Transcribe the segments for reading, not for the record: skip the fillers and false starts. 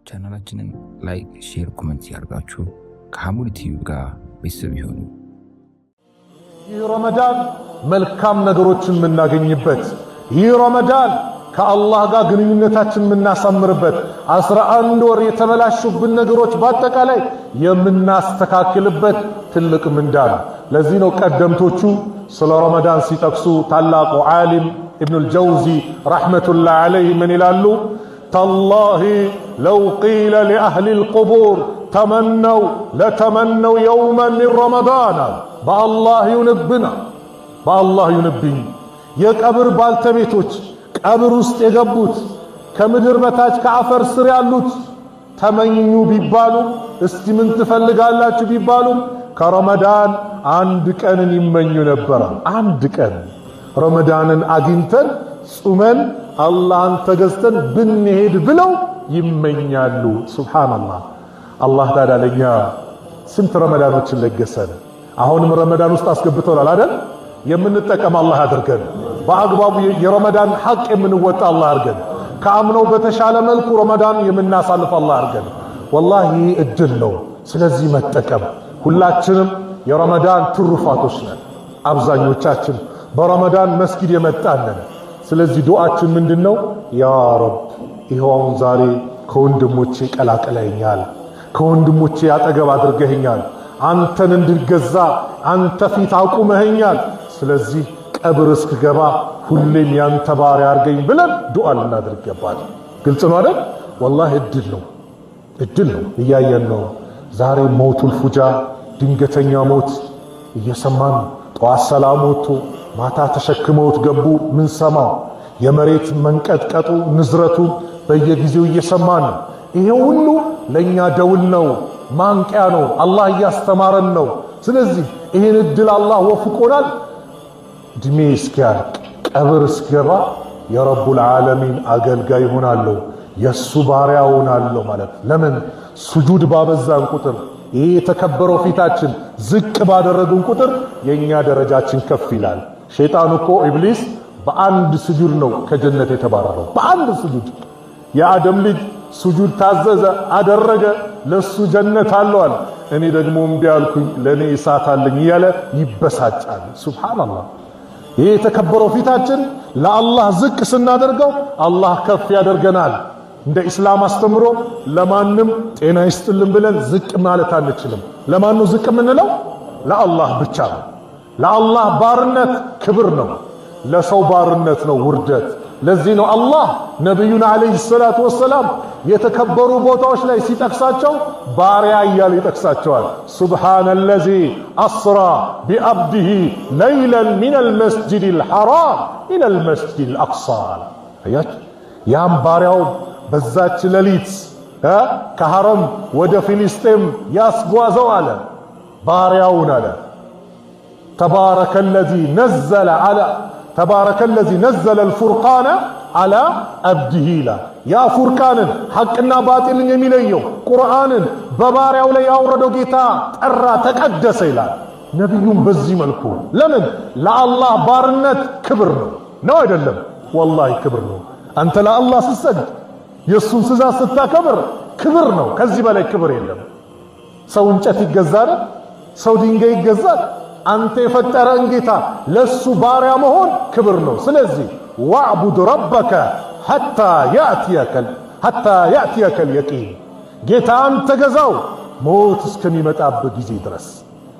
ቻናላችንን ላይክ፣ ሼር፣ ኮሜንት ያርጋችሁ ከሐሙድ ቲቪ ጋር ቤተሰብ ይሁኑ። ይህ ረመዳን መልካም ነገሮችን የምናገኝበት፣ ይህ ረመዳን ከአላህ ጋር ግንኙነታችን የምናሳምርበት፣ 11 ወር የተበላሹብን ነገሮች በአጠቃላይ የምናስተካክልበት ትልቅ ምንዳ ነው። ለዚህ ነው ቀደምቶቹ ስለ ረመዳን ሲጠቅሱ ታላቁ ዓሊም ኢብኑል ጀውዚ ረሕመቱላህ ዐለይህ ምን ይላሉ? ተላሂ ለው ቂለ ሊአህሊል ቁቡር ተመነው ለተመነው የውመን ሚን ረመዳን፣ በአላህ ይሁንብና በአላህ ይሁንብኝ የቀብር ባልተቤቶች ቀብር ውስጥ የገቡት ከምድር በታች ከአፈር ስር ያሉት ተመኙ ቢባሉ፣ እስቲ ምን ትፈልጋላችሁ ቢባሉ ከረመዳን አንድ ቀንን ይመኙ ነበረ። አንድ ቀን ረመዳንን አግኝተን ጹመን አላህን ተገዝተን ብንሄድ ብለው ይመኛሉ። ሱብሃንአላህ። አላህ ታዲያ ለኛ ስንት ረመዳኖችን ለገሰን። አሁንም ረመዳን ውስጥ አስገብቶናል አይደል? የምንጠቀም አላህ አድርገን፣ በአግባቡ የረመዳን ሐቅ የምንወጣ አላህ አድርገን፣ ከአምነው በተሻለ መልኩ ረመዳን የምናሳልፍ አላህ አድርገን። ወላሂ እድል ነው። ስለዚህ መጠቀም። ሁላችንም የረመዳን ትሩፋቶች ነን። አብዛኞቻችን በረመዳን መስጊድ የመጣነን። ስለዚህ ዱዓችን ምንድነው? ያ ረብ ይሄውን ዛሬ ከወንድሞቼ ቀላቅለኛል፣ ከወንድሞቼ አጠገብ አድርገኛል፣ አንተን እንድገዛ አንተ ፊት አቁመኛል። ስለዚህ ቀብር እስክገባ ሁሌም ያንተ ባሪያ አድርገኝ ብለን ዱዓ ልናደርግ ይገባል። ግልጽ ነው አይደል? ወላሂ እድል ነው። እያየን ነው ዛሬ ሞቱል ፉጃ ድንገተኛ ሞት እየሰማን ነው። ጠዋት ሰላም ወጥቶ ማታ ተሸክመውት ገቡ። ምን ሰማው? የመሬት መንቀጥቀጡ ንዝረቱ በየጊዜው እየሰማን ነው። ይሄ ሁሉ ለኛ ደውል ነው፣ ማንቂያ ነው። አላህ እያስተማረን ነው። ስለዚህ ይሄን እድል አላህ ወፍቆናል። እድሜ እስኪያልቅ ቀብር እስኪገባ የረቡል ዓለሚን አገልጋይ ሆናለሁ፣ የሱ ባሪያ ሆናለሁ ማለት ለምን? ሱጁድ ባበዛን ቁጥር ይሄ የተከበረው ፊታችን ዝቅ ባደረጉን ቁጥር የኛ ደረጃችን ከፍ ይላል። ሸይጣን እኮ ኢብሊስ በአንድ ስጁድ ነው ከጀነት የተባረረው። በአንድ ስጁድ የአደም ልጅ ሱጁድ ታዘዘ አደረገ፣ ለሱ ጀነት አለዋል። እኔ ደግሞ እምቢ አልኩኝ ለኔ እሳት አለኝ እያለ ይበሳጫል። ሱብሃንአላህ። ይሄ የተከበረው ፊታችን ለአላህ ዝቅ ስናደርገው አላህ ከፍ ያደርገናል። እንደ ኢስላም አስተምሮ ለማንም ጤና ይስጥልን ብለን ዝቅ ማለት አንችልም። ለማን ነው ዝቅ የምንለው? ለአላህ ብቻ ነው። ለአላህ ባርነት ክብር ነው፣ ለሰው ባርነት ነው ውርደት። ለዚህ ነው አላህ ነቢዩን ዓለይሂ ሰላቱ ወሰላም የተከበሩ ቦታዎች ላይ ሲጠቅሳቸው ባሪያ እያለ ይጠቅሳቸዋል። ሱብሓነለዚ አስራ ቢዐብዲሂ ለይለን ሚነል መስጂዲል ሐራም ኢለል መስጂዲል አቅሳ። አያችሁ፣ ያም ባሪያው በዛች ሌሊት ከሐረም ወደ ፊልስጤም ያስጓዘው አለ ባሪያውን አለ ተባረከለዚ ነዘለ አልፉርቃነ ዐላ ዐብዲሂ ይላል። ያ ፉርቃንን ሐቅና ባጢልን የሚለየው ቁርአንን በባሪያው ላይ ያወረደው ጌታ ጠራ፣ ተቀደሰ ይላል። ነቢዩም በዚህ መልኩ ለምን? ለአላህ ባርነት ክብር ነው አይደለም? ወላሂ ክብር ነው። አንተ ለአላህ ስትሰግድ የእሱን ትእዛዝ ስታከብር ክብር ነው። ከዚህ በላይ ክብር የለም። ሰው እንጨት ይገዛል፣ ሰው ድንጋይ ይገዛል። አንተ የፈጠረን ጌታ ለሱ ባሪያ መሆን ክብር ነው። ስለዚህ ወዕቡድ ረበከ ሐታ ያእትየከል የቂን፣ ጌታን ተገዛው ሞት እስከሚመጣበት ጊዜ ድረስ።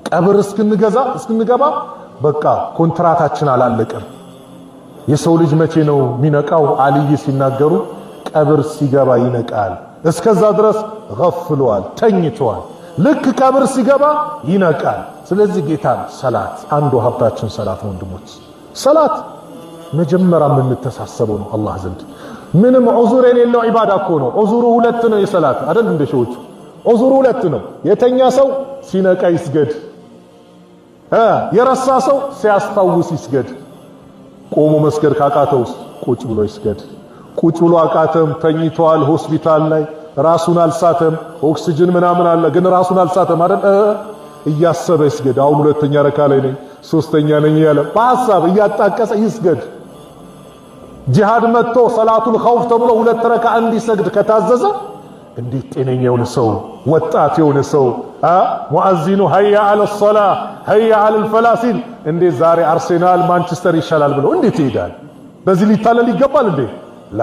ቀብር እስክንገባ በቃ ኮንትራታችን አላለቀም። የሰው ልጅ መቼ ነው የሚነቃው? አልይ ሲናገሩ ቀብር ሲገባ ይነቃል። እስከዛ ድረስ ገፍሏል፣ ተኝቷል። ልክ ቀብር ሲገባ ይነቃል። ስለዚህ ጌታን ሰላት አንዱ ሀብታችን ሰላት ነው ወንድሞች። ሰላት መጀመሪያ የምንተሳሰበው ነው አላህ ዘንድ። ምንም ዑዙር የሌለው ዒባዳ እኮ ነው። ዑዙሩ ሁለት ነው የሰላት አይደል? እንደ ሸዎቹ ዑዙሩ ሁለት ነው። የተኛ ሰው ሲነቃ ይስገድ፣ የረሳ ሰው ሲያስታውስ ይስገድ። ቆሞ መስገድ ካቃተውስ ቁጭ ብሎ ይስገድ። ቁጭ ብሎ አቃተም፣ ተኝቷል ሆስፒታል ላይ ራሱን አልሳተም፣ ኦክሲጅን ምናምን አለ ግን ራሱን አልሳተም አይደል? እያሰበ ይስገድ። አሁን ሁለተኛ ረካ ላይ ነኝ ሶስተኛ ነኝ ያለ በሐሳብ እያጣቀሰ ይስገድ። ጂሃድ መጥቶ ሰላቱል ኸውፍ ተብሎ ሁለት ረካ እንዲሰግድ ከታዘዘ እንዴት ጤነኛ የሆነ ሰው ወጣት የሆነ ሰው ሙአዚኑ ሀያ አለ ሶላ ሀያ አለ الفላህ ሲል እንዴት ዛሬ አርሴናል ማንቸስተር ይሻላል ብሎ እንዴት ይሄዳል? በዚህ ሊታለል ይገባል እንዴ? ላ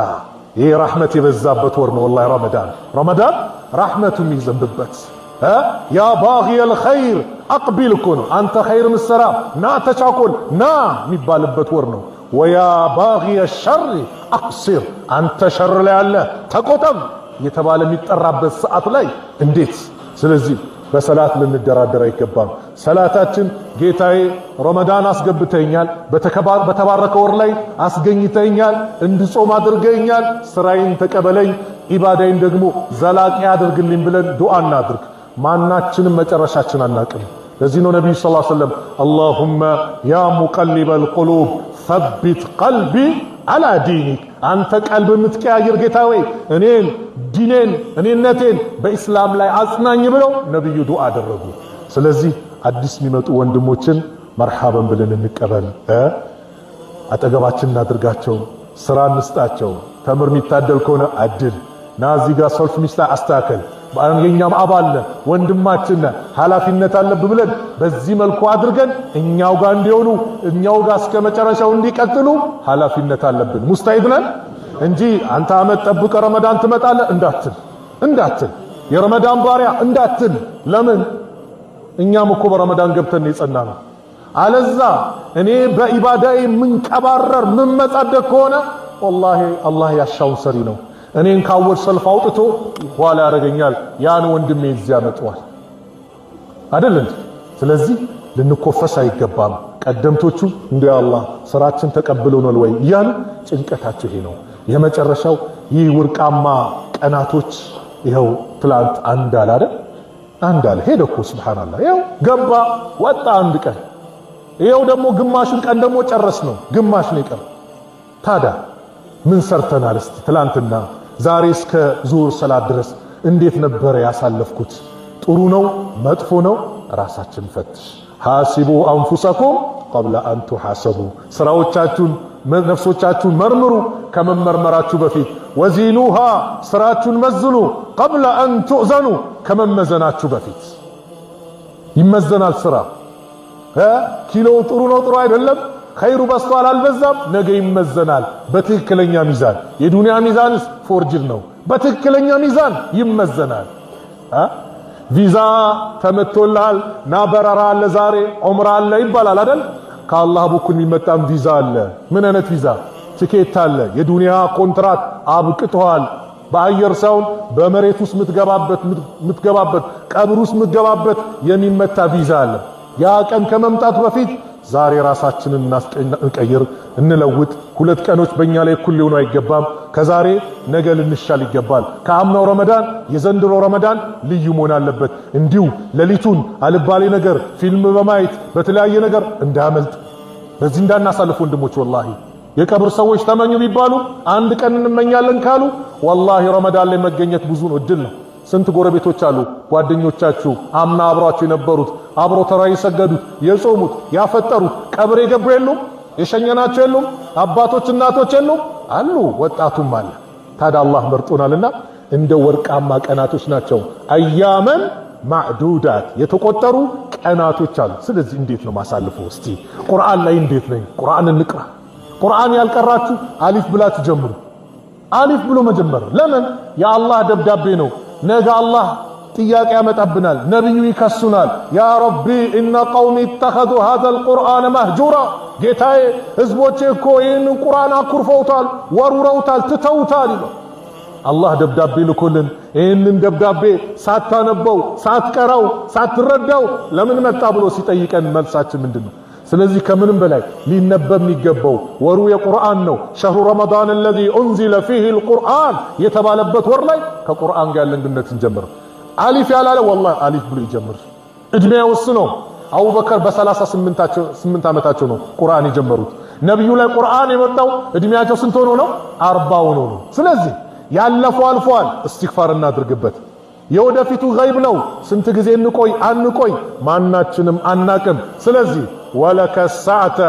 ይሄ ረህመት የበዛበት ወር ነው ወላሂ ረመዳን ረህመቱ የሚዘንብበት ያ ባጊየል ኸይር አቅቢል እኮ ነው። አንተ ኸይር ምሰራ ና ተቻኮል ና የሚባልበት ወር ነው። ወያ ባጊየ ሸር አቅሲር አንተ ሸር ላይ ያለ ተቆጠብ የተባለ የሚጠራበት ሰዓት ላይ እንዴት! ስለዚህ በሰላት ልንደራደር አይገባም። ሰላታችን ጌታዬ ረመዳን አስገብተኛል፣ በተባረከ ወር ላይ አስገኝተኛል፣ እንድጾም አድርገኛል፣ ስራዬን ተቀበለኝ፣ ኢባዳዬን ደግሞ ዘላቂ አድርግልኝ ብለን ዱዓ እናድርግ። ማናችንም መጨረሻችን አናቅም። ለዚህ ነው ነብዩ ሰለላሁ ዐለይሂ ወሰለም አላሁመ ያ ሙቀሊበል ቁሉብ ሰቢት ቀልቢ አላ ዲኒክ አንተ ቀልብ የምትቀያየር ጌታ ወይ እኔን ዲኔን እኔነቴን በእስላም ላይ አጽናኝ ብለው ነብዩ ዱዓ አደረጉ። ስለዚህ አዲስ የሚመጡ ወንድሞችን መርሐበን ብለን እንቀበል፣ አጠገባችን እናድርጋቸው፣ ስራ እንስጣቸው። ተምር የሚታደል ከሆነ አድል ና እዚህ ጋር ሰልፍ ሚስታ አስተካከል፣ የኛም አባል ወንድማችን ኃላፊነት አለብን ብለን በዚህ መልኩ አድርገን እኛው ጋር እንዲሆኑ እኛው ጋር እስከ መጨረሻው እንዲቀጥሉ ኃላፊነት አለብን። ሙስታሂድ ነን እንጂ አንተ አመት ጠብቀ ረመዳን ትመጣለህ እንዳትል የረመዳን ባሪያ እንዳትል። ለምን እኛም እኮ በረመዳን ገብተን የጸና ነው። አለዛ እኔ በኢባዳዬ ምንቀባረር ምንመጻደቅ ከሆነ ወላሂ አላህ ያሻውን ሰሪ ነው። እኔን ካወል ሰልፍ አውጥቶ ኋላ ያደርገኛል። ያን ወንድሜ እዚያ ያመጣዋል አይደል እንዴ? ስለዚህ ልንኮፈስ አይገባም። ቀደምቶቹ እንደ አላህ ስራችን ተቀብሎናል ወይ እያሉ ጭንቀታቸው ይሄ ነው። የመጨረሻው ይህ ወርቃማ ቀናቶች ይኸው ትላንት አንዳል አይደል? አንዳል ሄደ እኮ ሱብሃንአላህ። ይኸው ገባ ወጣ አንድ ቀን። ይኸው ደግሞ ግማሹን ቀን ደግሞ ጨረስ ነው፣ ግማሽ ነው ይቀር። ታዲያ ምን ሰርተናል እስቲ? ትላንትና ዛሬ እስከ ዙሁር ሰላት ድረስ እንዴት ነበር ያሳለፍኩት? ጥሩ ነው መጥፎ ነው? ራሳችን ፈትሽ። ሐሲቡ አንፉሰኩም ቀብለ አን ቱሐሰቡ ስራዎቻችሁን ነፍሶቻችሁን መርምሩ ከመመርመራችሁ በፊት። ወዚኑሃ ስራችሁን መዝኑ ቀብለ አን ቱእዘኑ ከመመዘናችሁ በፊት። ይመዘናል ስራ ኪሎ ጥሩ ነው ጥሩ አይደለም ኸይሩ በስቷል አልበዛም ነገ ይመዘናል በትክክለኛ ሚዛን። የዱንያ ሚዛንስ ፎርጅድ ነው፣ በትክክለኛ ሚዛን ይመዘናል። ቪዛ ተመቶልሃል ና በረራ አለ ዛሬ ዑምራ አለ ይባላል አይደል? ከአላህ በኩል የሚመጣም ቪዛ አለ። ምን አይነት ቪዛ? ትኬት አለ። የዱንያ ኮንትራት አብቅቷል። በአየር ሳይሆን በመሬት ውስጥ ምትገባበት ቀብር ውስጥ ምትገባበት የሚመታ ቪዛ አለ። ያ ቀን ከመምጣቱ በፊት ዛሬ ራሳችንን እንቀይር፣ እንለውጥ። 2 ቀኖች በእኛ ላይ እኩል ሊሆኑ አይገባም። ከዛሬ ነገ ልንሻል ይገባል። ከአምናው ረመዳን የዘንድሮ ረመዳን ልዩ መሆን አለበት። እንዲሁ ሌሊቱን አልባሌ ነገር ፊልም በማየት በተለያየ ነገር እንዳመልጥ በዚህ እንዳናሳልፍ ወንድሞች። ወላሂ የቀብር ሰዎች ተመኙ ቢባሉ አንድ ቀን እንመኛለን ካሉ ወላሂ ረመዳን ላይ መገኘት ብዙ ነው፣ እድል ነው። ስንት ጎረቤቶች አሉ ጓደኞቻችሁ አምና አብሯችሁ የነበሩት አብሮ ተራ የሰገዱት የጾሙት ያፈጠሩት ቀብር የገቡ የሉም? የሸኘናቸው የሉም? አባቶች እናቶች የሉም? አሉ። ወጣቱም አለ። ታዲያ አላህ መርጦናልና እንደ ወርቃማ ቀናቶች ናቸው። አያመን ማዕዱዳት የተቆጠሩ ቀናቶች አሉ። ስለዚህ እንዴት ነው ማሳልፈው? እስቲ ቁርአን ላይ እንዴት ነኝ? ቁርአን እንቅራ። ቁርአን ያልቀራችሁ አሊፍ ብላችሁ ጀምሩ። አሊፍ ብሎ መጀመር ለምን? የአላህ ደብዳቤ ነው። ነገ አላህ ጥያቄ ያመጣብናል፣ ነብዩ ይከሱናል። ያ ረቢ ኢነ ቀውሚ ኢተኸዙ ሀዘል ቁርአን መህጁራ፣ ጌታዬ ህዝቦቼ እኮ ይህንን ቁርአን አኩርፈውታል፣ ወሩረውታል፣ ትተውታል ይላል። አላህ ደብዳቤ ልኮልን ይህንን ደብዳቤ ሳታነበው ሳትቀራው ሳትረዳው ለምን መጣ ብሎ ሲጠይቀን መልሳችን ምንድነው? ስለዚህ ከምንም በላይ ሊነበብ የሚገባው ወሩ የቁርአን ነው። ሸህሩ ረመዳን الذي انزل فيه القرآن የተባለበት ወር ላይ ከቁርአን ጋር ያለን ግንኙነት እንጀምር። አሊፍ ያላለ ወላሂ አሊፍ ብሎ ይጀምር። እድሜ ወስኖ አቡበከር በ38 ዓመታቸው ነው ቁርአን የጀመሩት። ነብዩ ላይ ቁርአን የመጣው እድሜያቸው ስንት ሆኖ ነው? 40 ሆኖ ነው። ስለዚህ ያለፈው አልፏል፣ እስትግፋር እናድርግበት። የወደፊቱ ገይብ ነው። ስንት ጊዜ እንቆይ አንቆይ ማናችንም አናቅም። ስለዚህ ወለከ ሰዓተ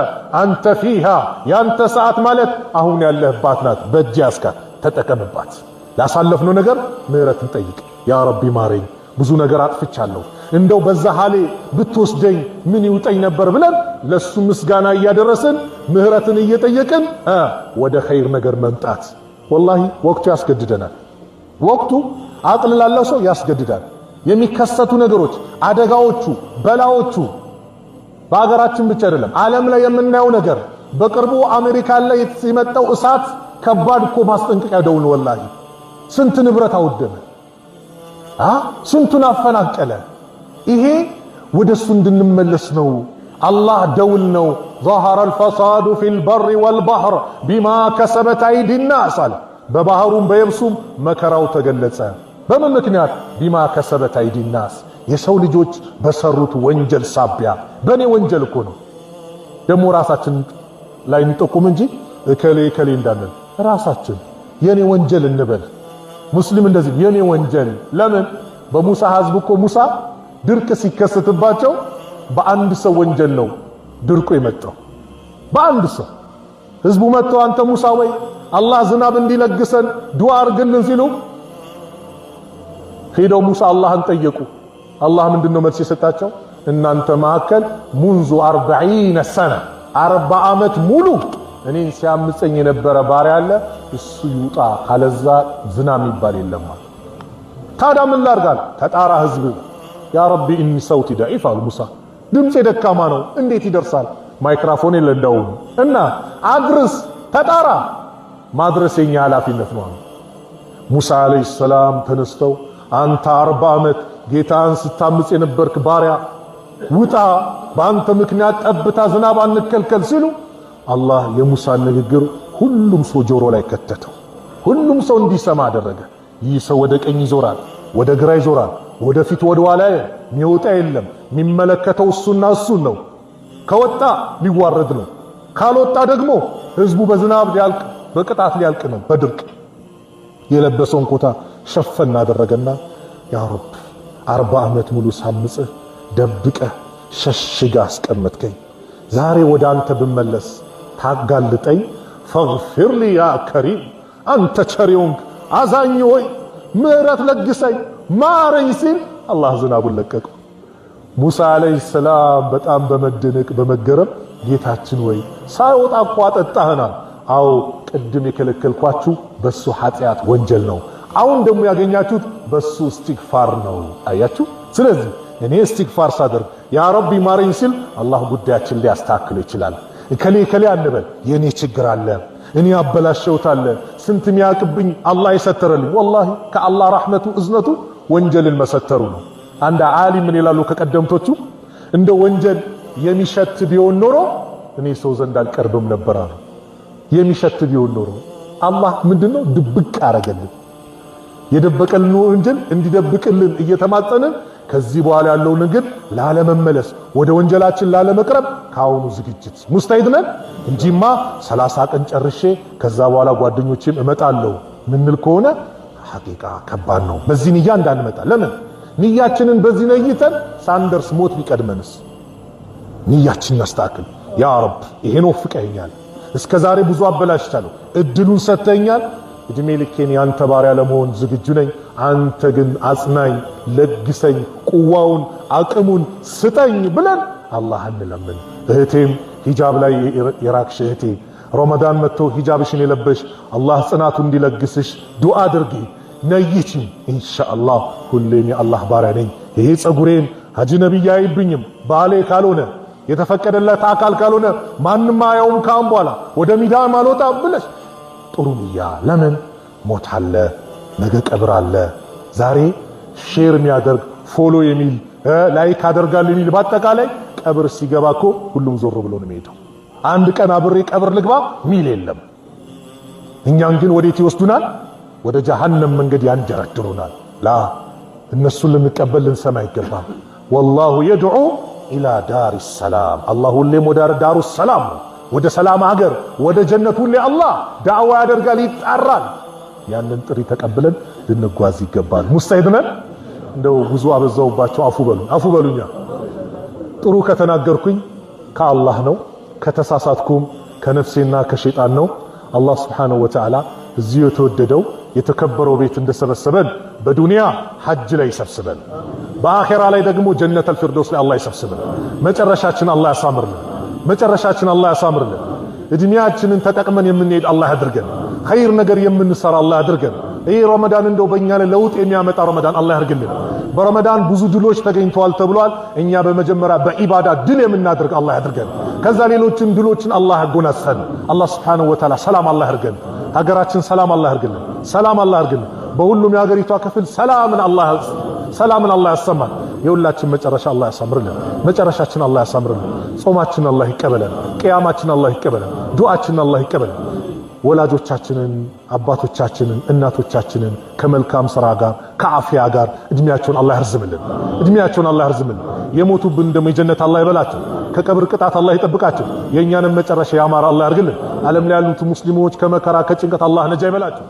አንተ ፊሃ ያንተ ሰዓት ማለት አሁን ያለህባት ናት። በእጅ ያስካት ተጠቀምባት። ላሳለፍነው ነገር ምህረትን ጠይቅ። ያ ረቢ ማረኝ፣ ብዙ ነገር አጥፍቻለሁ፣ እንደው በዛ ሐሌ ብትወስደኝ ምን ይውጠኝ ነበር ብለን ለሱ ምስጋና እያደረስን ምህረትን እየጠየቅን ወደ ኸይር ነገር መምጣት ወላሂ ወቅቱ ያስገድደናል። ወቅቱ አቅል ላለው ሰው ያስገድዳል። የሚከሰቱ ነገሮች፣ አደጋዎቹ፣ በላዎቹ በአገራችን ብቻ አይደለም ዓለም ላይ የምናየው ነገር በቅርቡ አሜሪካ ላይ የመጣው እሳት ከባድ እኮ ማስጠንቀቂያ ደውል ወላሂ ስንት ንብረት አወደመ፣ ስንቱን አፈናቀለ። ይሄ ወደሱ እንድንመለስ ነው። አላህ ደውል ነው። ظهر الفساد في البر والبحر بما كسبت ايدي الناس አለ። በባህሩም በየብሱም መከራው ተገለጸ። በምን ምክንያት? بما كسبت ايدي الناس የሰው ልጆች በሰሩት ወንጀል ሳቢያ። በኔ ወንጀል እኮ ነው። ደሞ ራሳችን ላይ እንጠቁም እንጂ እከሌ እንዳንል ራሳችን የኔ ወንጀል እንበል። ሙስሊም እንደዚህ የኔ ወንጀል። ለምን? በሙሳ ህዝብ እኮ ሙሳ ድርቅ ሲከሰትባቸው በአንድ ሰው ወንጀል ነው ድርቁ የመጣው። በአንድ ሰው ህዝቡ መጥቶ አንተ ሙሳ ወይ አላህ ዝናብ እንዲለግሰን ዱዓ አርግልን ሲሉ ሄደው ሙሳ አላህን ጠየቁ። አላህ ምንድነው መልስ የሰጣቸው? እናንተ መካከል ሙንዙ 40 ሰነ 40 ዓመት ሙሉ እኔን ሲያምፀኝ የነበረ ባሪያ አለ፣ እሱ ይውጣ ካለዛ ዝናብ ይባል የለም። ታዲያ ምን ላርጋል? ተጣራ ህዝብ ያ ረቢ ኢኒ ሰውቲ ضعيف አሉ ሙሳ። ድምጼ ደካማ ነው እንዴት ይደርሳል? ማይክሮፎን የለንደው እና አድርስ ተጣራ። ማድረስ የኛ ኃላፊነት ነው። ሙሳ አለይሂ ሰላም ተነስተው አንተ 40 ዓመት ጌታን ስታምጽ የነበርክ ባሪያ ውጣ፣ በአንተ ምክንያት ጠብታ ዝናብ አንከልከል ሲሉ አላህ የሙሳን ንግግር ሁሉም ሰው ጆሮ ላይ ከተተው። ሁሉም ሰው እንዲሰማ አደረገ። ይህ ሰው ወደ ቀኝ ይዞራል፣ ወደ ግራ ይዞራል፣ ወደ ፊት ወደ ኋላ የሚወጣ የለም። የሚመለከተው እሱና እሱን ነው። ከወጣ ሊዋረድ ነው፣ ካልወጣ ደግሞ ህዝቡ በዝናብ ሊያልቅ በቅጣት ሊያልቅ ነው። በድርቅ የለበሰውን ኮታ ሸፈን አደረገና ያ ረብ 40 ዓመት ሙሉ ሳምጽህ ደብቀህ ሸሽጋ አስቀመጥከኝ። ዛሬ ወደ አንተ ብመለስ ታጋልጠኝ። ፈግፊር ሊ ያ ከሪም አንተ ቸሪውን አዛኝ ሆይ ምህረት ለግሰኝ ማረኝ ሲል አላህ ዝናቡን ለቀቀው። ሙሳ አለይሂ ሰላም በጣም በመደነቅ በመገረም ጌታችን ወይ ሳይወጣ እኮ አጠጣህናል። አዎ ቅድም የከለከልኳችሁ በሱ ኃጢአት ወንጀል ነው፣ አሁን ደግሞ ያገኛችሁት በሱ እስትግፋር ነው። አያችሁ። ስለዚህ እኔ እስትግፋር ሳደርግ ያ ረቢ ማረኝ ሲል አላህ ጉዳያችን ሊያስተካክል ይችላል። እከሌ አንበል። የኔ ችግር አለ፣ እኔ አበላሸውት አለ፣ ስንት ሚያቅብኝ አላህ የሰተረልኝ። ወላሂ ከአላህ ረሕመቱ እዝነቱ ወንጀልን መሰተሩ ነው። አንድ ዓሊም ምን ይላሉ ከቀደምቶቹ? እንደ ወንጀል የሚሸት ቢሆን ኖሮ እኔ ሰው ዘንድ አልቀርብም ነበር አሉ። የሚሸት ቢሆን ኖሮ አላህ ምንድነው ድብቅ አረገልን። የደበቀልን ወንጀል እንዲደብቅልን እየተማጸንን ከዚህ በኋላ ያለውን ግን ላለመመለስ ወደ ወንጀላችን ላለመቅረብ ካሁኑ ዝግጅት ሙስተዒድ ነን እንጂማ 30 ቀን ጨርሼ ከዛ በኋላ ጓደኞቼም እመጣለሁ ምንል ከሆነ ሐቂቃ ከባድ ነው። በዚህ ንያ እንዳንመጣ። ለምን ንያችንን በዚህ ነይተን ሳንደርስ ሞት ቢቀድመንስ? ንያችንን አስተካክል። ያ ረብ ይሄን ወፍቀኛል፣ እስከ ዛሬ ብዙ አበላሽቻለሁ፣ እድሉን ሰጥተኛል፣ እድሜ ልኬን ያንተ ባሪያ ለመሆን ዝግጁ ነኝ። አንተ ግን አጽናኝ፣ ለግሰኝ፣ ቁዋውን አቅሙን ስጠኝ ብለን አላህ እንለምን። እህቴም ሂጃብ ላይ የራክሽ እህቴ ረመዳን መጥቶ ሂጃብሽን የለበሽ አላህ ጽናቱ እንዲለግስሽ ዱዓ አድርጊ። ነይቺ ኢንሻአላህ ሁሌም የአላህ ባሪያ ነኝ። ይሄ ጸጉሬን ሀጂ ነብይ አይብኝም ባሌ ካልሆነ የተፈቀደለት አካል ካልሆነ ማንንም አያውም ካም በኋላ ወደ ሚዳም አልወጣም ብለሽ ጥሩ ንያ። ለምን ሞት አለ፣ ነገ ቀብር አለ። ዛሬ ሼር የሚያደርግ ፎሎ የሚል ላይክ አደርጋለሁ የሚል በአጠቃላይ ቀብር ሲገባ እኮ ሁሉም ዞር ብሎ ነው የሚሄደው። አንድ ቀን አብሬ ቀብር ልግባ ሚል የለም። እኛን ግን ወዴት ይወስዱናል? ወደ ጀሃነም መንገድ ያንደረድሩናል። ላ እነሱን ልንቀበል ልንሰማ ይገባል። ወላሁ የድዑ ኢላ ዳሪ ሰላም። አላህ ሁሌም ወደ ዳሩ ሰላም ነው፣ ወደ ሰላም ሀገር፣ ወደ ጀነት ሁሌ አላህ ዳዕዋ ያደርጋል፣ ይጣራል። ያንን ጥሪ ተቀብለን ልንጓዝ ይገባል። ሙስተዒድ ነን። እንደው ብዙ አበዛውባቸው፣ አፉ በሉኛ። ጥሩ ከተናገርኩኝ ከአላህ ነው፣ ከተሳሳትኩም ከነፍሴና ከሸይጣን ነው። አላህ ሱብሓነሁ ወተዓላ እዚህ የተወደደው የተከበረው ቤት እንደሰበሰበን በዱንያ ሐጅ ላይ ይሰብስበን፣ በአኺራ ላይ ደግሞ ጀነተል ፊርደውስ ላይ አላህ ይሰብስበን። መጨረሻችን አላህ ያሳምርልን። መጨረሻችን አላህ ያሳምርልን። እድሜያችንን ተጠቅመን የምንሄድ አላህ ያድርገን። ኸይር ነገር የምንሰራ አላህ ያድርገን። ይህ ረመዳን እንደው በእኛ ላይ ለውጥ የሚያመጣ ረመዳን አላህ ያድርግልን። በረመዳን ብዙ ድሎች ተገኝተዋል ተብሏል። እኛ በመጀመሪያ በኢባዳ ድል የምናደርግ አላህ ያድርገን። ከዛ ሌሎችን ድሎችን አላህ ያጎናጸን። አላህ ሱብሓነሁ ወተዓላ ሰላም አላህ ያድርገን። ሀገራችን ሰላም አላህ ያድርግልን። ሰላም አላህ ያድርግልን። በሁሉም የሀገሪቷ ክፍል ሰላምን አላህ ያሰማን። የሁላችን መጨረሻ አላህ ያሳምርልን። መጨረሻችን አላህ ያሳምርልን። ጾማችን አላህ ይቀበለን። ቅያማችን አላህ ይቀበለን። ዱዓችን አላህ ይቀበለን። ወላጆቻችንን፣ አባቶቻችንን፣ እናቶቻችንን ከመልካም ሥራ ጋር ከአፍያ ጋር እድሜያቸውን አላህ ያርዝምልን። እድሜያቸውን አላህ ያርዝምልን። የሞቱብን ደግሞ የጀነት አላህ ይበላቸው። ከቀብር ቅጣት አላህ ይጠብቃቸው። የእኛንም መጨረሻ ያማረ አላህ ያርግልን። ዓለም ላይ ያሉት ሙስሊሞች ከመከራ ከጭንቀት አላህ ነጃ ይበላቸው።